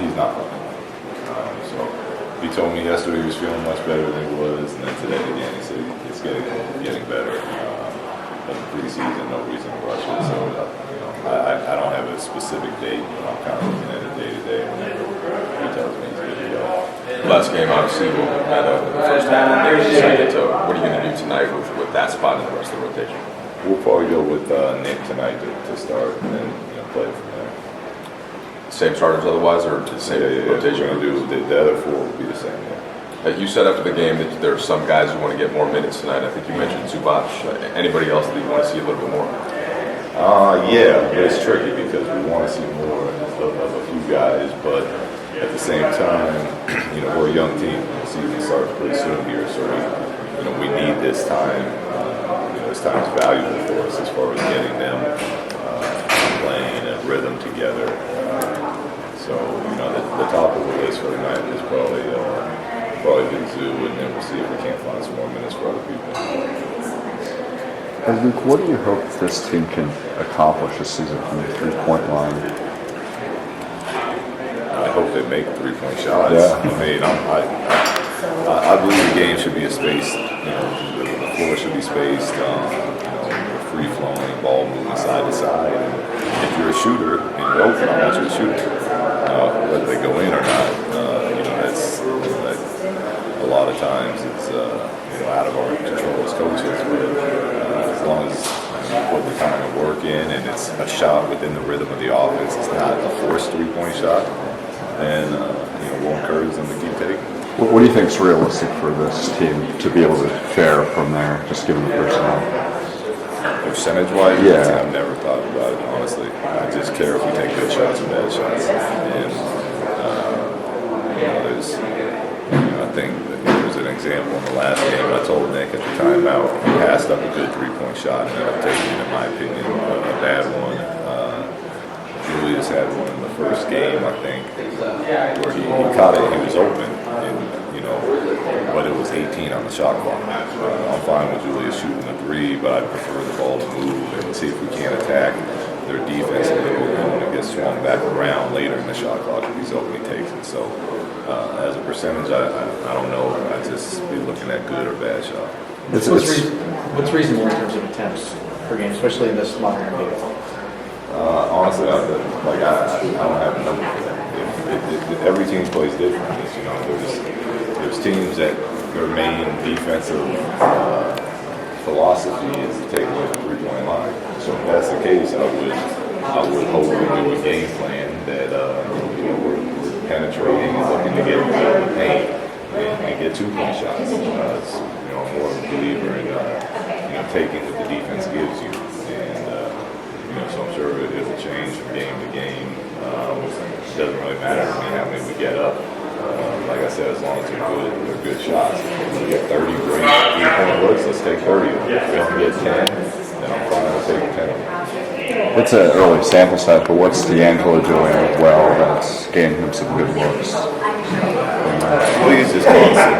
he's not playing. So he told me yesterday he was feeling much better than he was, and then today again he said it's getting better. But in preseason, no reason to rush it. So I don't have a specific date, but I'm kind of looking at it day to day whenever he tells me he's good to go. Last game, obviously, had the first half. What are you going to do tonight with that spot in the rest of the rotation? We'll probably go with Nick tonight to start, and then play from there. Same starters otherwise, or the same rotation? We're going to do the other four will be the same. You said after the game that there are some guys who want to get more minutes tonight. I think you mentioned Zubac. Anybody else that you want to see a little bit more? Yeah, but it's tricky because we want to see more of a few guys, but at the same time, we're a young team. The season starts pretty soon here, so we need this time. This time is valuable for us as far as getting them playing a rhythm together. So the top of the list for tonight is probably Zoo, and then we'll see if we can't find some more minutes for other people. And Luke, what do you hope this team can accomplish this season from the three-point line? I hope they make three-point shots. Yeah. I mean, I believe the game should be a space. The floor should be spaced. Free-flowing, ball moving side to side. And if you're a shooter and you're open, I want you to shoot. Whether they go in or not, that's a lot of times it's out of our control as coaches. But as long as you put the time and work in, and it's a shot within the rhythm of the offense, it's not a forced three-point shot, and we'll encourage them to keep taking. What do you think is realistic for this team to be able to fare from there, just given the personnel? Percentage-wise, yeah. I've never thought about it, honestly. I just care if we take good shots or bad shots. And, I think there was an example in the last game. I told Nick at the timeout, he passed up a good three-point shot and ended up taking, in my opinion, a bad one. Julius had one in the first game, I think, where he caught it and he was open. But it was 18 on the shot clock. I'm fine with Julius shooting a three, but I prefer the ball to move and see if we can't attack their defense a little bit when it gets swung back around later in the shot clock. If he's open, he takes it. So as a percentage, I don't know. I just be looking at good or bad shot. What's reasonable in terms of attempts per game, especially in this modern game? Honestly, I don't have a number for that. Every team plays differently. There's teams that their main defensive philosophy is to take away the three-point line. So if that's the case, I would hope we do a game plan that we're penetrating and looking to get into the paint and get two-point shots. I'm more of a believer in taking what the defense gives you, and so I'm sure it'll change from game to game. It doesn't really matter to me how many we get up. Like I said, as long as they're good shots. If we get 30 great three-point looks, let's take 30 of them. If we only get 10, then I'm fine with taking 10 of them. It's an early sample size, but what's D'Angelo doing well that's gained him some good looks? Please just constant